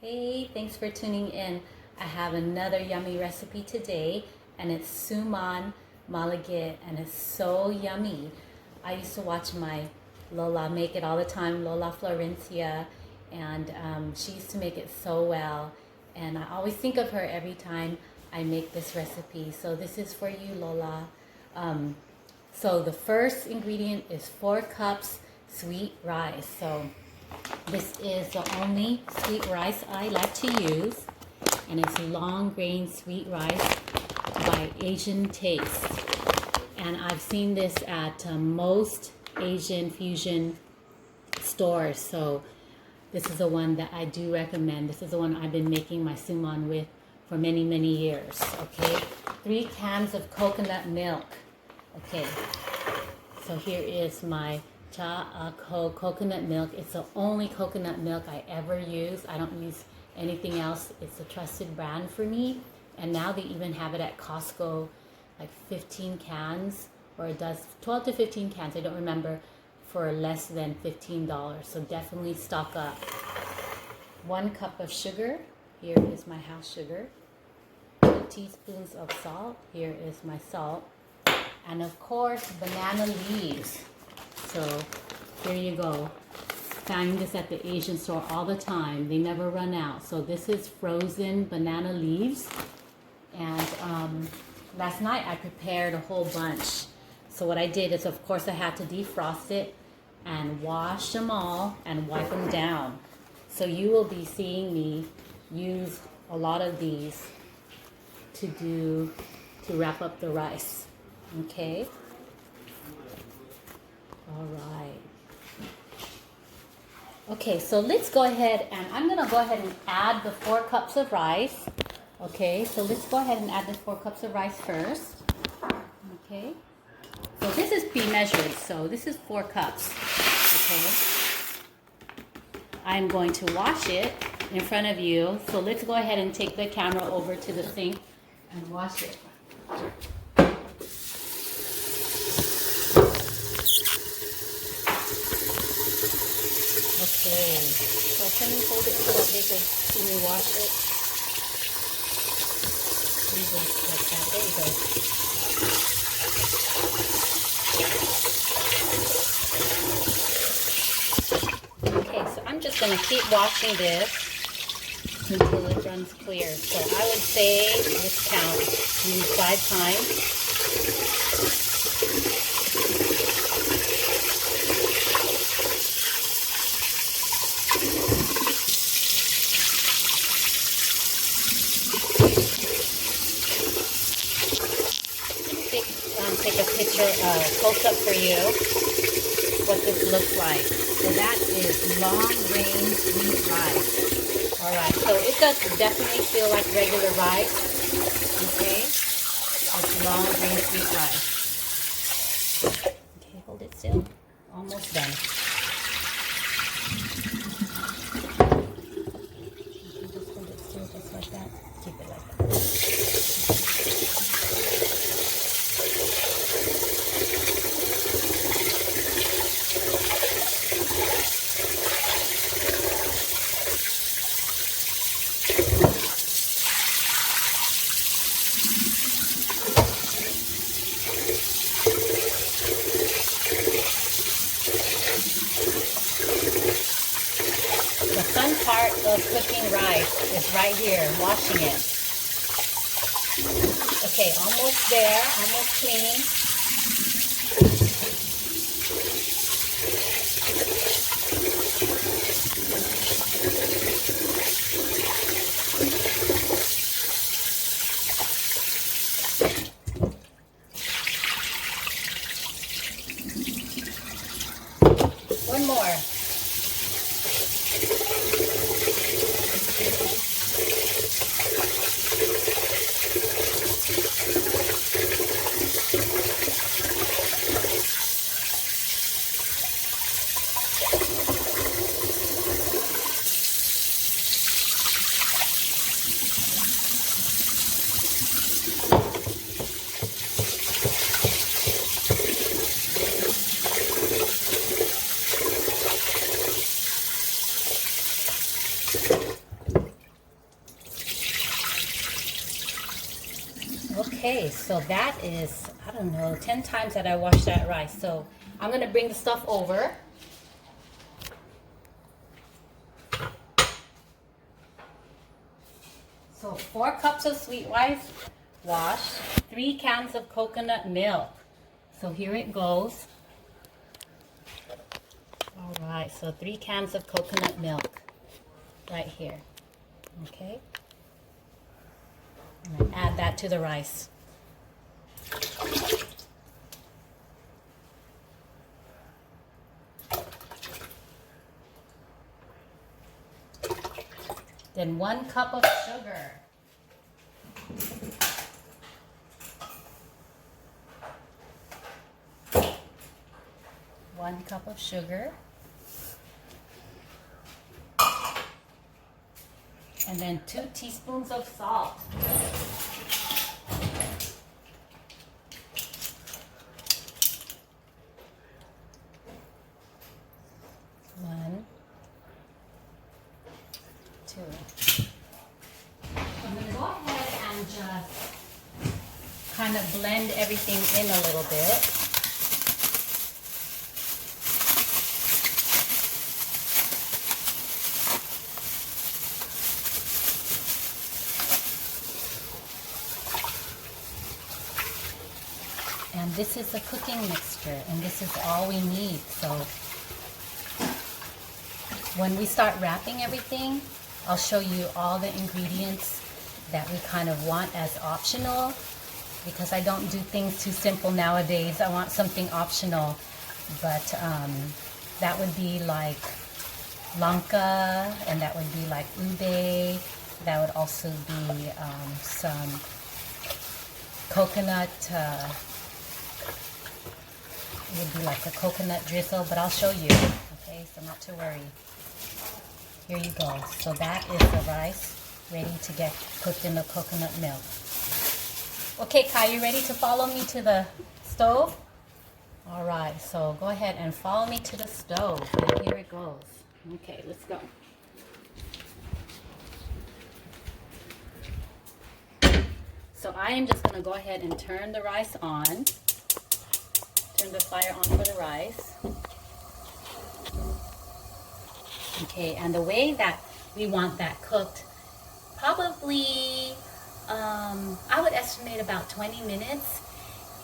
Hey, thanks for tuning in. I have another yummy recipe today, and it's Suman Malagkit, and it's so yummy. I used to watch my Lola make it all the time, Lola Florencia, and she used to make it so well. And I always think of her every time I make this recipe. So this is for you, Lola. So the first ingredient is 4 cups sweet rice. So this is the only sweet rice I like to use, and it's long grain sweet rice by Asian Taste. And I've seen this at most Asian fusion stores, so this is the one that I do recommend. This is the one I've been making my suman with for many years. Okay, 3 cans of coconut milk. Okay, so here is my coconut milk. It's the only coconut milk I ever use. I don't use anything else. It's a trusted brand for me. And now they even have it at Costco, like 15 cans, or it does 12 to 15 cans, I don't remember, for less than $15. So definitely stock up. 1 cup of sugar. Here is my house sugar. 2 teaspoons of salt. Here is my salt. And of course, banana leaves. So here you go. Find this at the Asian store all the time. They never run out. So this is frozen banana leaves. And last night I prepared a whole bunch. So what I did is, of course, I had to defrost it and wash them all and wipe them down. So you will be seeing me use a lot of these to wrap up the rice. Okay? All right. Okay, so let's go ahead, and I'm going to go ahead and add the 4 cups of rice. Okay, so let's go ahead and add the 4 cups of rice first. Okay. So this is pre-measured, so this is 4 cups. Okay. I'm going to wash it in front of you. So let's go ahead and take the camera over to the sink and wash it. Okay, so can you hold it so that they can see me wash it? Like that. There you go. Okay, so I'm just going to keep washing this until it runs clear. So I would say, let's count, use 5 times. Take a picture, close up for you, what this looks like. So that is long grain sweet rice. Alright, so it does definitely feel like regular rice. Okay, it's long grain sweet rice. Okay, hold it still. Almost done. Okay, just hold it still just like that. Keep it like that. The fun part of cooking rice is right here, washing it. Okay, almost there, almost clean. One more. Okay, so that is, I don't know, 10 times that I washed that rice. So I'm gonna bring the stuff over. So 4 cups of sweet rice washed, 3 cans of coconut milk. So here it goes. All right, so 3 cans of coconut milk right here. Okay. I'm gonna add that to the rice. Then 1 cup of sugar. One cup of sugar. And then 2 teaspoons of salt. One, 2. I'm going to go ahead and just kind of blend everything in a little bit. And this is a cooking mixture, and this is all we need. So when we start wrapping everything, I'll show you all the ingredients that we kind of want as optional, because I don't do things too simple nowadays. I want something optional, but that would be like lanka, and that would be like ube. That would also be some coconut. It would be like a coconut drizzle, but I'll show you. Okay, so not to worry. Here you go. So that is the rice ready to get cooked in the coconut milk. Okay, Kai, you ready to follow me to the stove? All right, so go ahead and follow me to the stove. And here it goes. Okay, let's go. So I am just going to go ahead and turn the rice on. Turn the fire on for the rice. Okay, and the way that we want that cooked, probably, I would estimate about 20 minutes.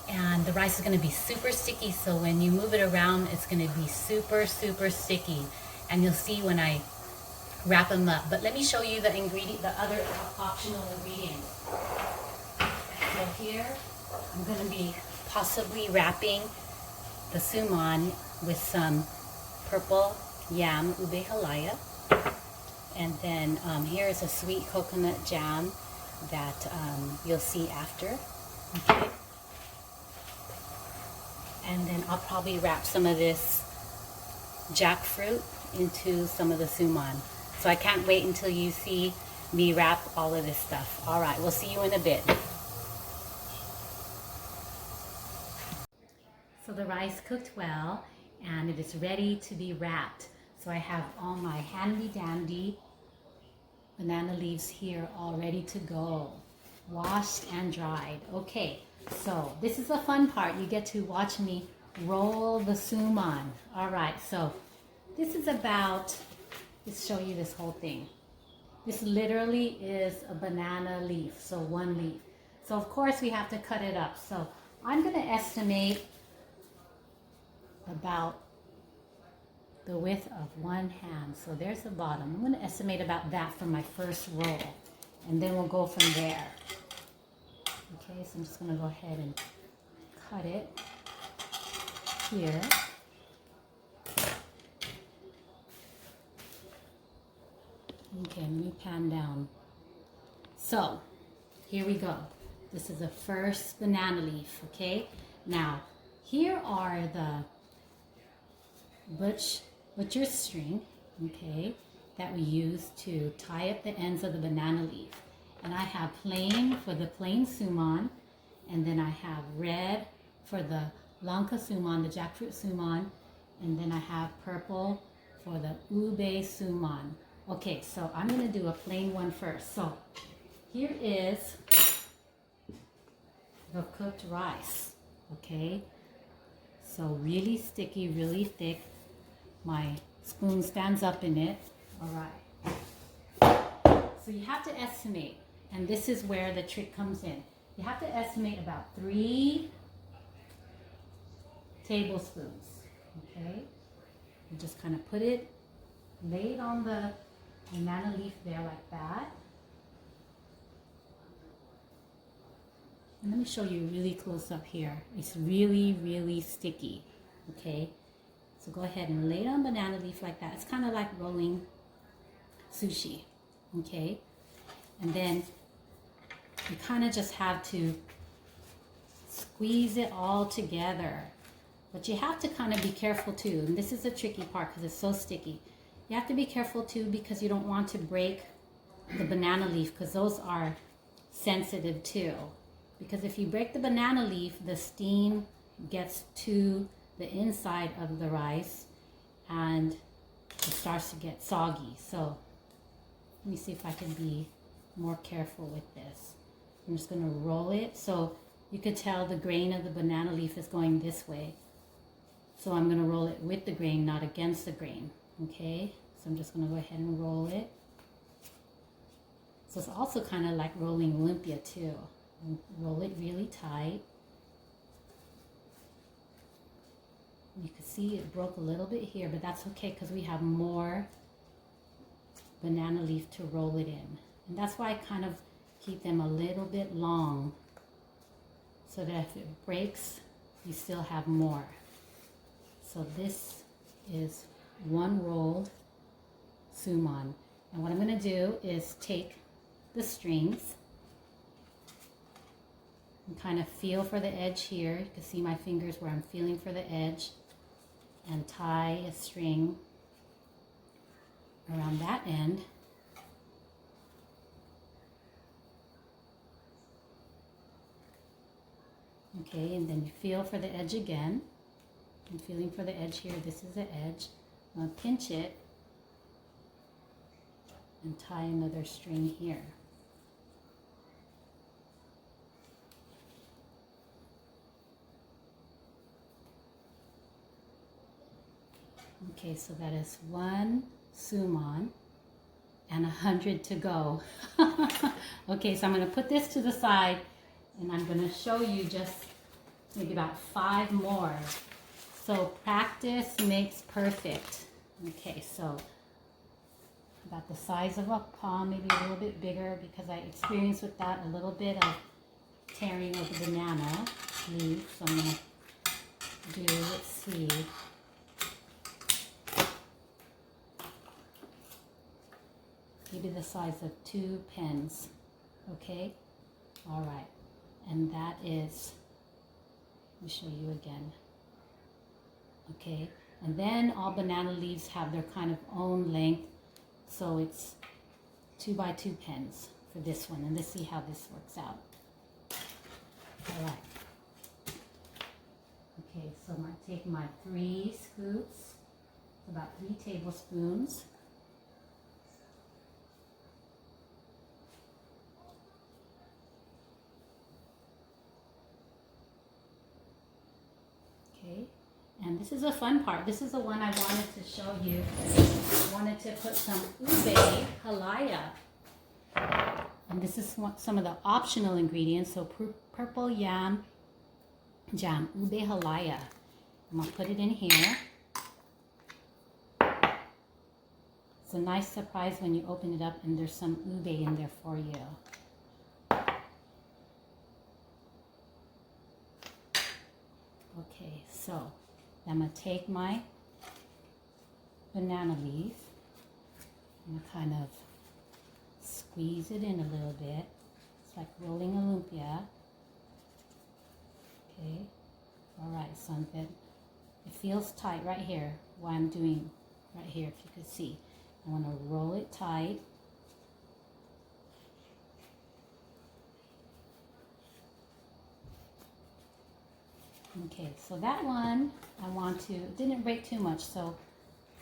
And the rice is going to be super sticky, so when you move it around, it's going to be super, super sticky. And you'll see when I wrap them up. But let me show you the other optional ingredients. So here, I'm going to be possibly wrapping the suman with some purple yam ube halaya, and then here is a sweet coconut jam that you'll see after. Okay, and then I'll probably wrap some of this jackfruit into some of the suman. So I can't wait until you see me wrap all of this stuff. All right, we'll see you in a bit. So the rice cooked well, and it is ready to be wrapped. So I have all my handy dandy banana leaves here all ready to go, washed and dried. Okay, so this is the fun part. You get to watch me roll the suman. All right, so this is about, let's show you this whole thing. This literally is a banana leaf, so 1 leaf. So of course we have to cut it up. So I'm gonna estimate about the width of 1 hand. So there's the bottom. I'm going to estimate about that for my first roll, and then we'll go from there. Okay, so I'm just going to go ahead and cut it here. Okay, let me pan down. So here we go. This is the first banana leaf. Okay, now here are the butcher's string, okay, that we use to tie up the ends of the banana leaf. And I have plain for the plain suman, and then I have red for the lanka suman, the jackfruit suman, and then I have purple for the ube suman. Okay, so I'm going to do a plain one first. So here is the cooked rice, okay? So really sticky, really thick. My spoon stands up in it. All right. So you have to estimate, and this is where the trick comes in. You have to estimate about 3 tablespoons, okay? You just kind of put it, lay it on the banana leaf there like that. And let me show you really close up here. It's really, really sticky, okay? So go ahead and lay it on banana leaf like that. It's kind of like rolling sushi, okay? And then you kind of just have to squeeze it all together. But you have to kind of be careful too. And this is the tricky part because it's so sticky. You have to be careful too because you don't want to break the banana leaf because those are sensitive too. Because if you break the banana leaf, the steam gets to the inside of the rice and it starts to get soggy. So let me see if I can be more careful with this. I'm just going to roll it so you could tell the grain of the banana leaf is going this way. So I'm going to roll it with the grain, not against the grain. Okay, so I'm just going to go ahead and roll it. So it's also kind of like rolling lumpia too. Roll it really tight. You can see it broke a little bit here, but that's okay because we have more banana leaf to roll it in. And that's why I kind of keep them a little bit long so that if it breaks, you still have more. So this is 1 rolled suman. And what I'm going to do is take the strings and kind of feel for the edge here. You can see my fingers where I'm feeling for the edge and tie a string around that end. Okay, and then you feel for the edge again. I'm feeling for the edge here. This is the edge. I'm going to pinch it and tie another string here. Okay, so that is 1 suman and 100 to go. Okay, so I'm going to put this to the side and I'm going to show you just maybe about 5 more. So practice makes perfect. Okay, so about the size of a palm, maybe a little bit bigger because I experienced with that a little bit of tearing of the banana leaf. So I'm going to do, let's see, maybe the size of 2 pens. Okay, all right, and that is, let me show you again. Okay, and then all banana leaves have their kind of own length, so it's 2 by 2 pens for this one, and let's see how this works out. All right. Okay, so I'm going to take my 3 scoops, about 3 tablespoons. Okay, and this is a fun part. This is the one I wanted to show you. I wanted to put some ube halaya. And this is some of the optional ingredients. So purple yam jam, ube halaya. I'm going to put it in here. It's a nice surprise when you open it up and there's some ube in there for you. Okay, so I'm going to take my banana leaf and kind of squeeze it in a little bit. It's like rolling a lumpia. Okay, all right, so it feels tight right here, what I'm doing right here, if you could see. I want to roll it tight. Okay, so that one I want to, it didn't break too much, so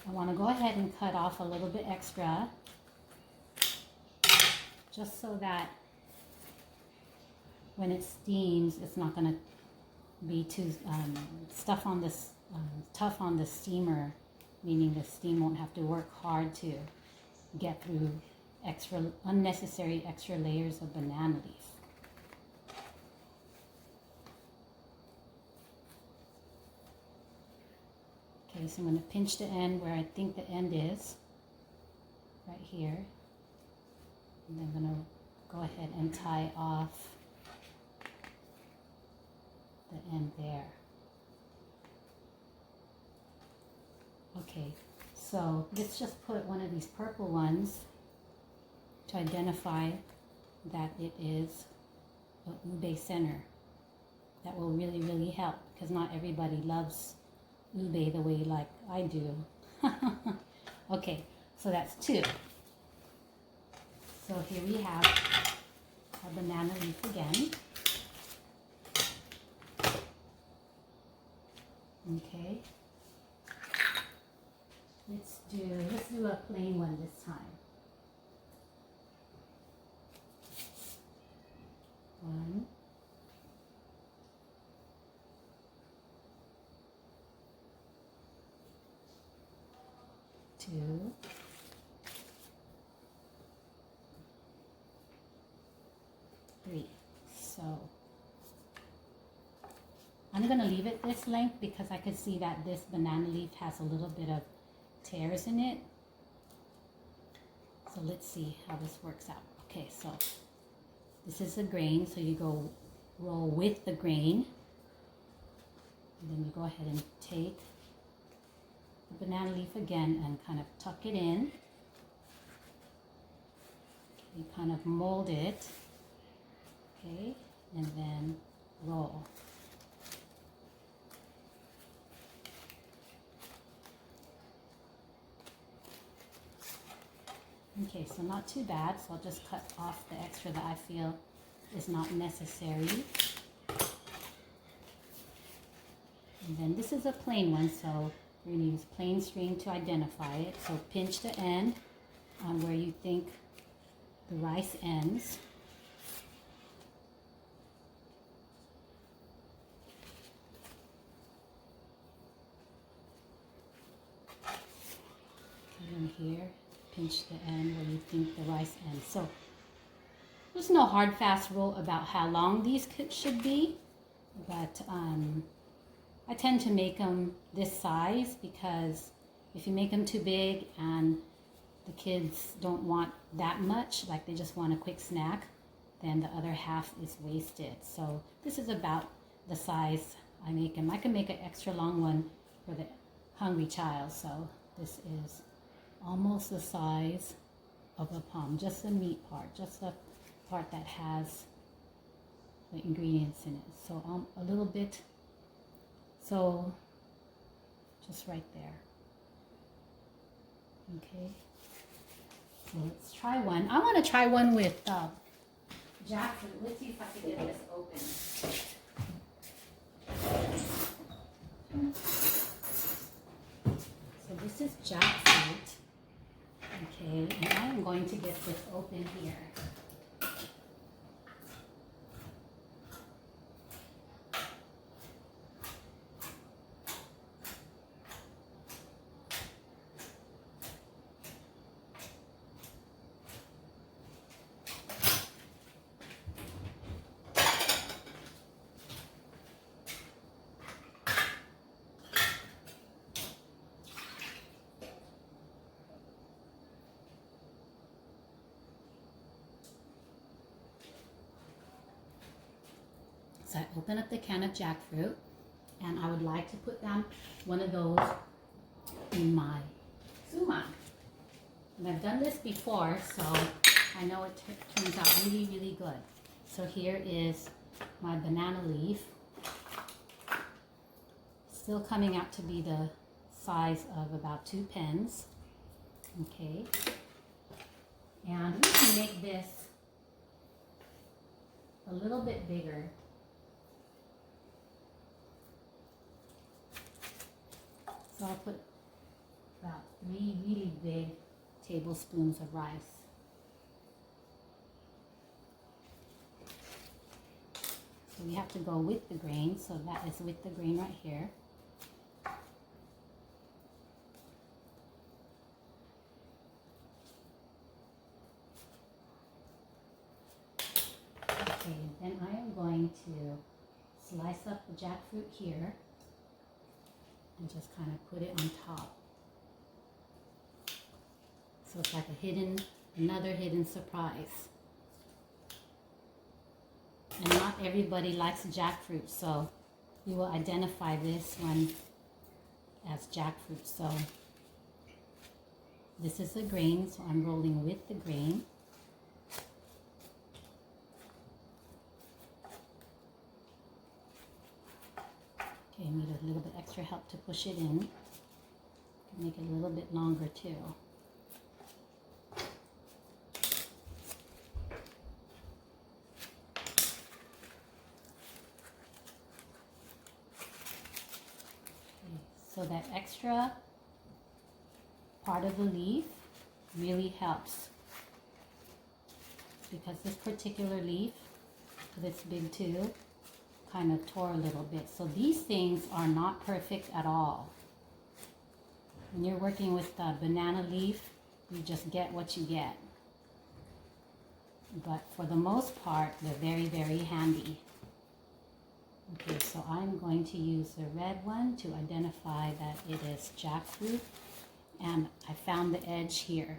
I want to go ahead and cut off a little bit extra just so that when it steams, it's not going to be too tough on the steamer, meaning the steam won't have to work hard to get through unnecessary extra layers of banana leaf. Okay, so I'm going to pinch the end where I think the end is, right here. And then I'm going to go ahead and tie off the end there. Okay, so let's just put one of these purple ones to identify that it is a ube center. That will really, really help, because not everybody loves ube the way like I do. Okay, so that's 2. So here we have our banana leaf again. Okay. Let's do a plain one this time. 1, 2, 3. So I'm going to leave it this length because I could see that this banana leaf has a little bit of tears in it. So let's see how this works out. Okay, so this is the grain, so you go roll with the grain. And then you go ahead and take the banana leaf again and kind of tuck it in. You kind of mold it, okay, and then roll. Okay, so not too bad, so I'll just cut off the extra that I feel is not necessary. And then this is a plain one, so we're going to use plain string to identify it. So pinch the end on where you think the rice ends. And then here, pinch the end where you think the rice ends. So there's no hard fast rule about how long these should be, but I tend to make them this size because if you make them too big and the kids don't want that much, like they just want a quick snack, then the other half is wasted. So this is about the size I make them. I can make an extra long one for the hungry child. So this is almost the size of a palm, just the meat part, just the part that has the ingredients in it. So a little bit, so just right there. Okay, so let's try one. I want to try one with jackfruit. Let's see if I can get this open. So this is jackfruit. Okay, and I am going to get this open here. So I open up the can of jackfruit, and I would like to put down one of those in my suman. And I've done this before, so I know it turns out really, really good. So here is my banana leaf, still coming out to be the size of about 2 pens. Okay, and we can make this a little bit bigger. So I'll put about 3 really big tablespoons of rice. So we have to go with the grain. So that is with the grain right here. Okay, then I am going to slice up the jackfruit here and just kind of put it on top. So it's like another hidden surprise. And not everybody likes jackfruit, so we will identify this one as jackfruit. So this is the grain, so I'm rolling with the grain. Okay, I need a little bit extra help to push it in. Make it a little bit longer too. So that extra part of the leaf really helps, because this particular leaf, because it's big too, kind of tore a little bit. So these things are not perfect at all. When you're working with the banana leaf, you just get what you get. But for the most part, they're very, very handy. Okay, so I'm going to use the red one to identify that it is jackfruit, and I found the edge here.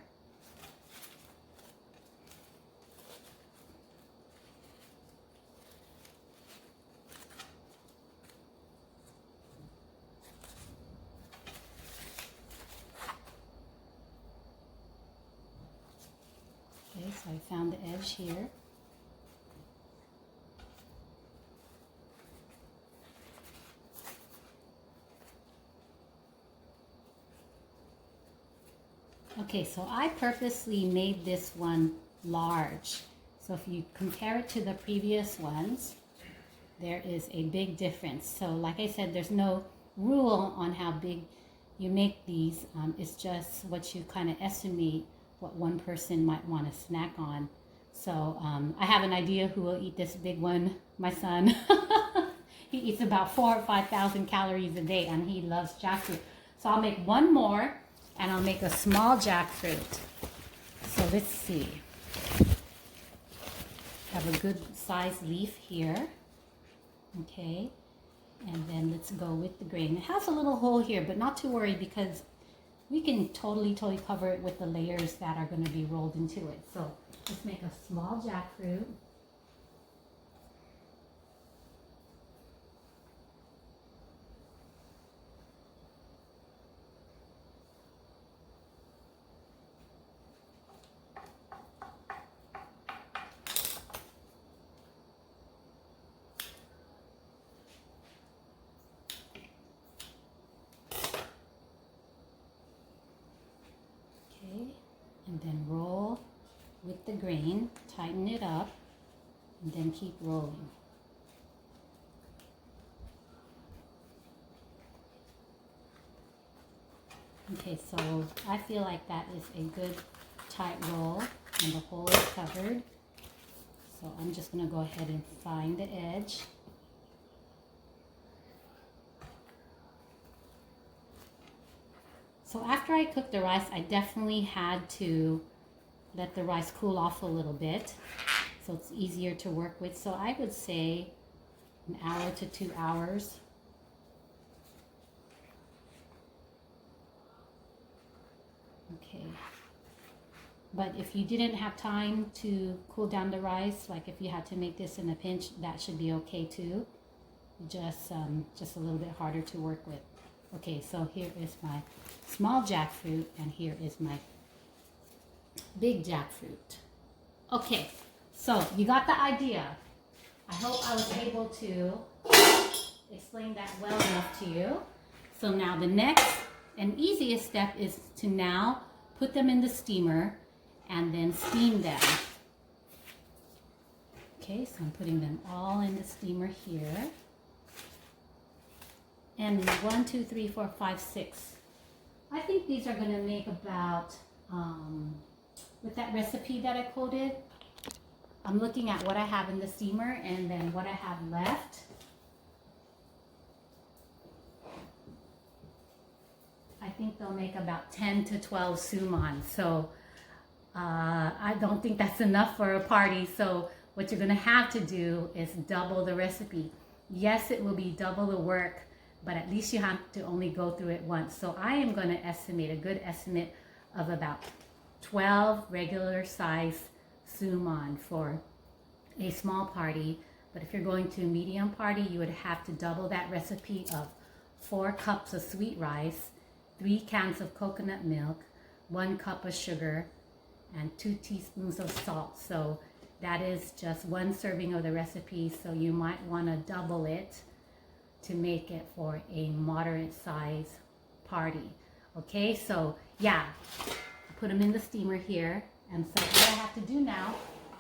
Okay, so I found the edge here. Okay, so I purposely made this one large. So if you compare it to the previous ones, there is a big difference. So like I said, there's no rule on how big you make these. It's just what you kind of estimate what one person might want to snack on. So I have an idea who will eat this big one. My son. He eats about 4,000 or 5,000 calories a day, and he loves jackfruit. So I'll make one more, and I'll make a small jackfruit. So let's see. Have a good sized leaf here. Okay. And then let's go with the grain. It has a little hole here, but not to worry, because we can totally cover it with the layers that are going to be rolled into it. So let's make a small jackfruit. And then roll with the grain, tighten it up, and then keep rolling. Okay, so I feel like that is a good tight roll, and the hole is covered. So I'm just going to go ahead and find the edge. So after I cooked the rice, I definitely had to let the rice cool off a little bit, so it's easier to work with. So I would say an hour to 2 hours. Okay. But if you didn't have time to cool down the rice, like if you had to make this in a pinch, that should be okay too. Just a little bit harder to work with. Okay, so here is my small jackfruit, and here is my big jackfruit. Okay, so you got the idea. I hope I was able to explain that well enough to you. So now the next and easiest step is to now put them in the steamer and then steam them. Okay, so I'm putting them all in the steamer here. And 1, 2, 3, 4, 5, 6. I think these are going to make about, with that recipe that I quoted, I'm looking at what I have in the steamer and then what I have left. I think they'll make about 10 to 12 suman. So I don't think that's enough for a party. So what you're gonna have to do is double the recipe. Yes, it will be double the work, but at least you have to only go through it once. So I am gonna estimate, a good estimate of about 12 regular size suman for a small party. But if you're going to a medium party, you would have to double that recipe of 4 cups of sweet rice, 3 cans of coconut milk, 1 cup of sugar, and 2 teaspoons of salt. So that is just 1 serving of the recipe. So you might want to double it to make it for a moderate size party. Okay, so yeah, I put them in the steamer here. And so what I have to do now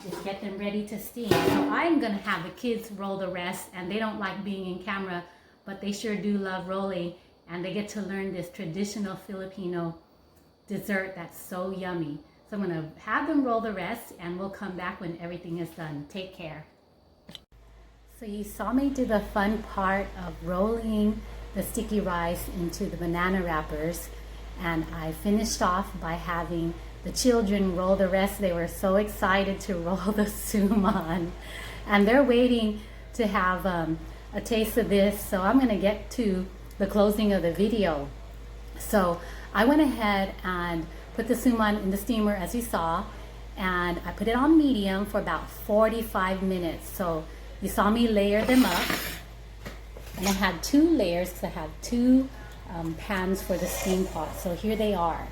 is get them ready to steam. So I'm gonna have the kids roll the rest, and they don't like being in camera, but they sure do love rolling, and they get to learn this traditional Filipino dessert that's so yummy. So I'm gonna have them roll the rest, and we'll come back when everything is done. Take care. So you saw me do the fun part of rolling the sticky rice into the banana wrappers, and I finished off by having the children roll the rest. They were so excited to roll the suman, and they're waiting to have a taste of this. So I'm gonna get to the closing of the video. So I went ahead and put the suman in the steamer, as you saw, and I put it on medium for about 45 minutes. So you saw me layer them up, and I had 2 layers because I have 2 pans for the steam pot. So here they are.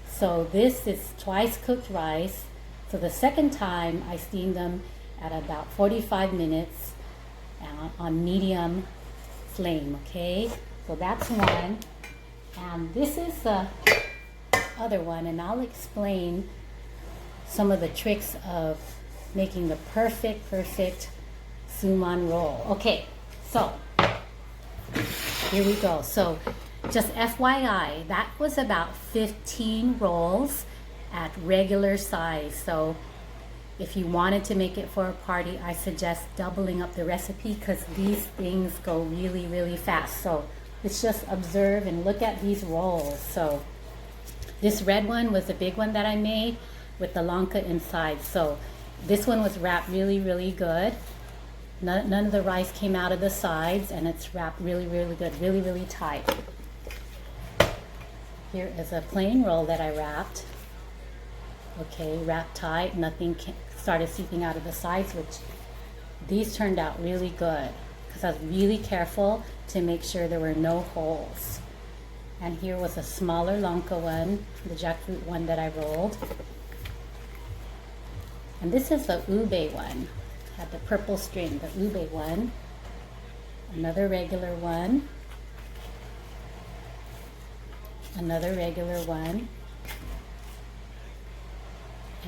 So this is twice cooked rice. So the second time I steamed them at about 45 minutes on medium flame, okay? So that's one. And this is the other one, and I'll explain some of the tricks of making the perfect suman roll. Okay, so here we go. So just FYI, that was about 15 rolls at regular size. So if you wanted to make it for a party, I suggest doubling up the recipe because these things go really, really fast. So let's just observe and look at these rolls. So this red one was the big one that I made with the langka inside. So this one was wrapped really, really good. None of the rice came out of the sides, and it's wrapped really, really good, really, really tight. Here is a plain roll that I wrapped. Okay, wrapped tight, nothing started seeping out of the sides, which these turned out really good because I was really careful to make sure there were no holes. And here was a smaller langka one, the jackfruit one that I rolled. And this is the ube one, had the purple string, the ube one. Another regular one. Another regular one.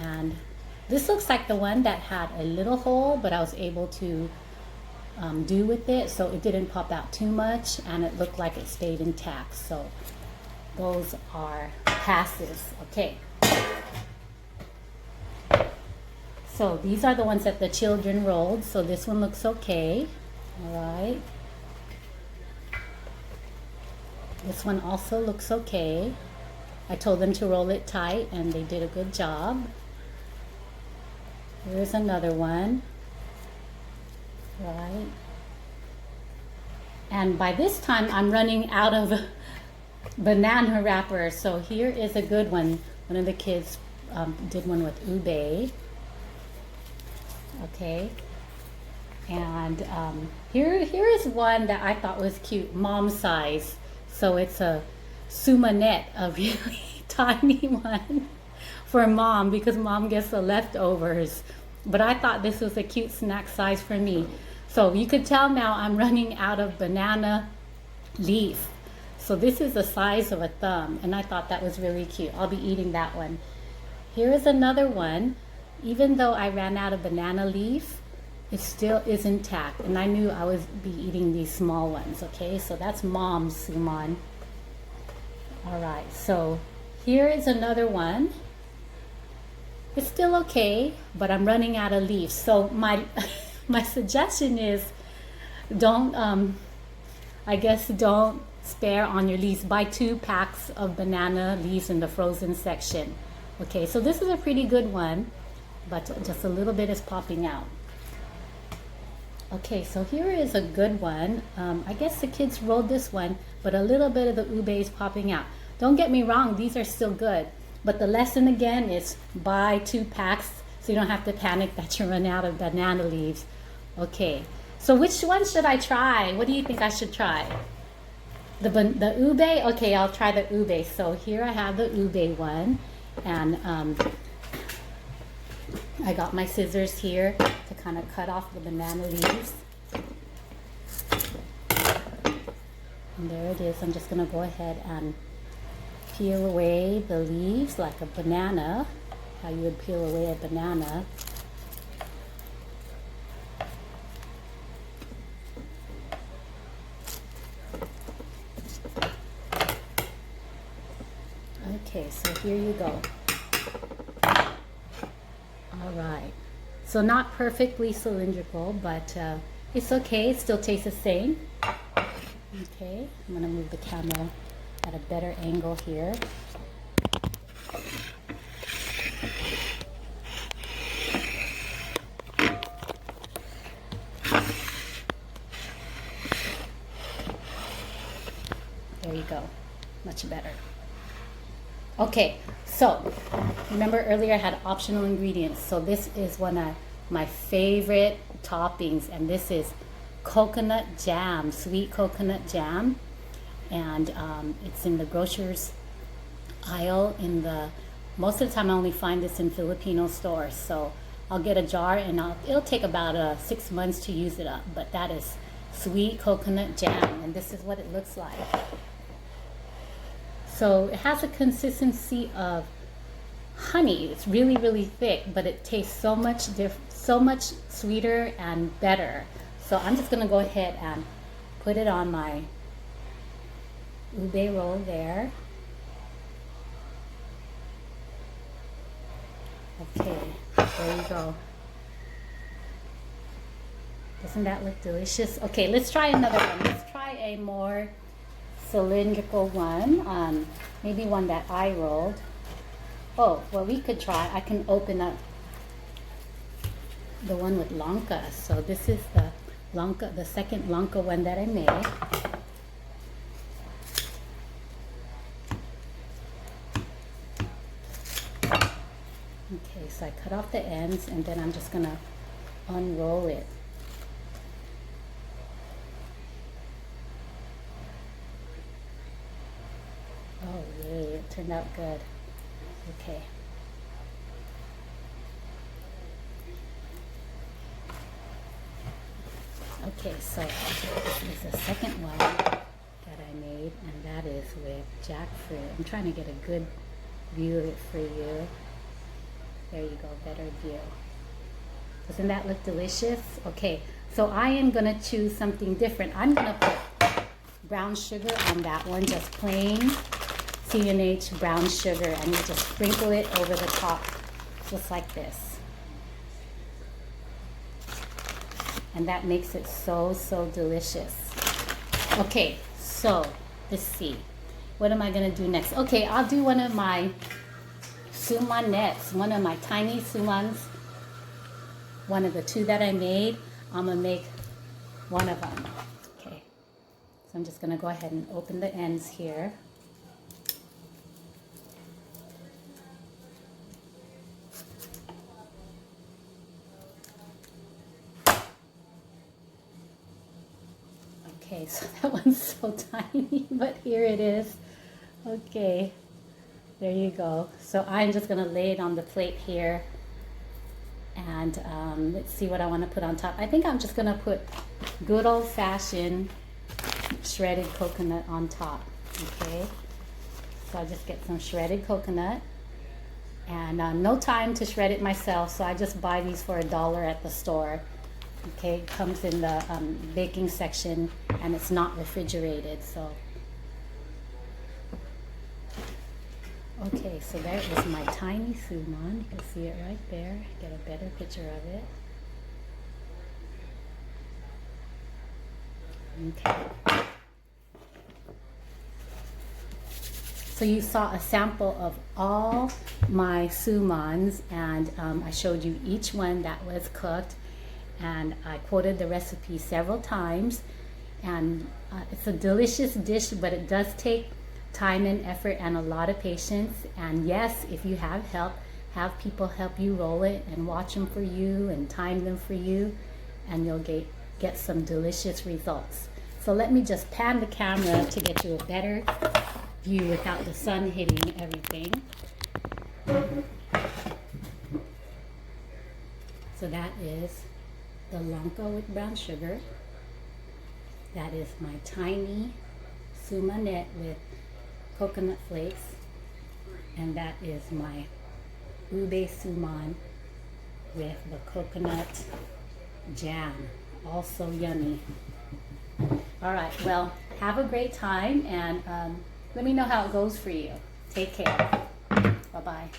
And this looks like the one that had a little hole, but I was able to do with it, so it didn't pop out too much, and it looked like it stayed intact. So those are passes. Okay. So these are the ones that the children rolled. So this one looks okay. All right. This one also looks okay. I told them to roll it tight, and they did a good job. Here's another one. Right. And by this time, I'm running out of banana wrapper. So here is a good one. One of the kids did one with ube. Okay. And here is one that I thought was cute, mom size. So it's a sumanette, a really tiny one for mom because mom gets the leftovers. But I thought this was a cute snack size for me. So you could tell now I'm running out of banana leaf. So this is the size of a thumb, and I thought that was really cute. I'll be eating that one. Here is another one. Even though I ran out of banana leaf, it still is intact, and I knew I would be eating these small ones. Okay, so that's mom's suman. All right, so here is another one. It's still okay, but I'm running out of leaves. So my my suggestion is don't don't spare on your leaves. Buy 2 packs of banana leaves in the frozen section. Okay, so this is a pretty good one, but just a little bit is popping out. Okay, so here is a good one. I guess the kids rolled this one, but a little bit of the ube is popping out. Don't get me wrong, these are still good. But the lesson again is buy 2 packs so you don't have to panic that you run out of banana leaves. Okay, so which one should I try? What do you think I should try? The ube? Okay, I'll try the ube. So here I have the ube one, and I got my scissors here to kind of cut off the banana leaves. And there it is. I'm just going to go ahead and peel away the leaves like a banana, how you would peel away a banana. Okay, so here you go. All right. So not perfectly cylindrical, but it's okay. It still tastes the same. Okay, I'm going to move the camera at a better angle here. There you go. Much better. Okay, so remember earlier I had optional ingredients. So this is one of my favorite toppings, and this is coconut jam, sweet coconut jam. And it's in the grocer's aisle. Most of the time I only find this in Filipino stores. So I'll get a jar, and it'll take about 6 months to use it up. But that is sweet coconut jam, and this is what it looks like. So it has a consistency of honey. It's really, really thick, but it tastes so much sweeter and better. So I'm just gonna go ahead and put it on my ube roll there. Okay, there you go. Doesn't that look delicious? Okay, let's try another one. Let's try a more cylindrical one, maybe one that I rolled. Oh, well, we could try, I can open up the one with Lanka. So this is the Lanka, the second Lanka one that I made. Okay, so I cut off the ends, and then I'm just gonna unroll it. Oh yay, it turned out good. Okay. Okay, so this is the second one that I made, and that is with jackfruit. I'm trying to get a good view of it for you. There you go, better view. Doesn't that look delicious? Okay, so I am gonna choose something different. I'm gonna put brown sugar on that one, just plain C&H brown sugar, and you just sprinkle it over the top, just like this. And that makes it so, so delicious. Okay, so let's see. What am I gonna do next? Okay, I'll do one of my Sumanettes, one of my tiny Sumans, one of the 2 that I made. I'm gonna make one of them. Okay, so I'm just gonna go ahead and open the ends here. Okay, so that one's so tiny, but here it is. Okay, there you go. So I'm just gonna lay it on the plate here, and let's see what I want to put on top. I think I'm just gonna put good old-fashioned shredded coconut on top. Okay, so I just get some shredded coconut, and no time to shred it myself, so I just buy these for $1 at the store. Okay, it comes in the baking section, and it's not refrigerated. So Okay, so there is my tiny suman. You can see it right there. Get a better picture of it. Okay. So you saw a sample of all my sumans, and I showed you each one that was cooked, and I quoted the recipe several times. And it's a delicious dish, but it does take time and effort and a lot of patience. And yes, if you have help, have people help you roll it and watch them for you and time them for you, and you'll get some delicious results. So let me just pan the camera to get you a better view without the sun hitting everything. So that is the lanka with brown sugar. That is my tiny sumanette with coconut flakes. And that is my ube suman with the coconut jam. Also yummy. All right, well, have a great time, and let me know how it goes for you. Take care. Bye-bye.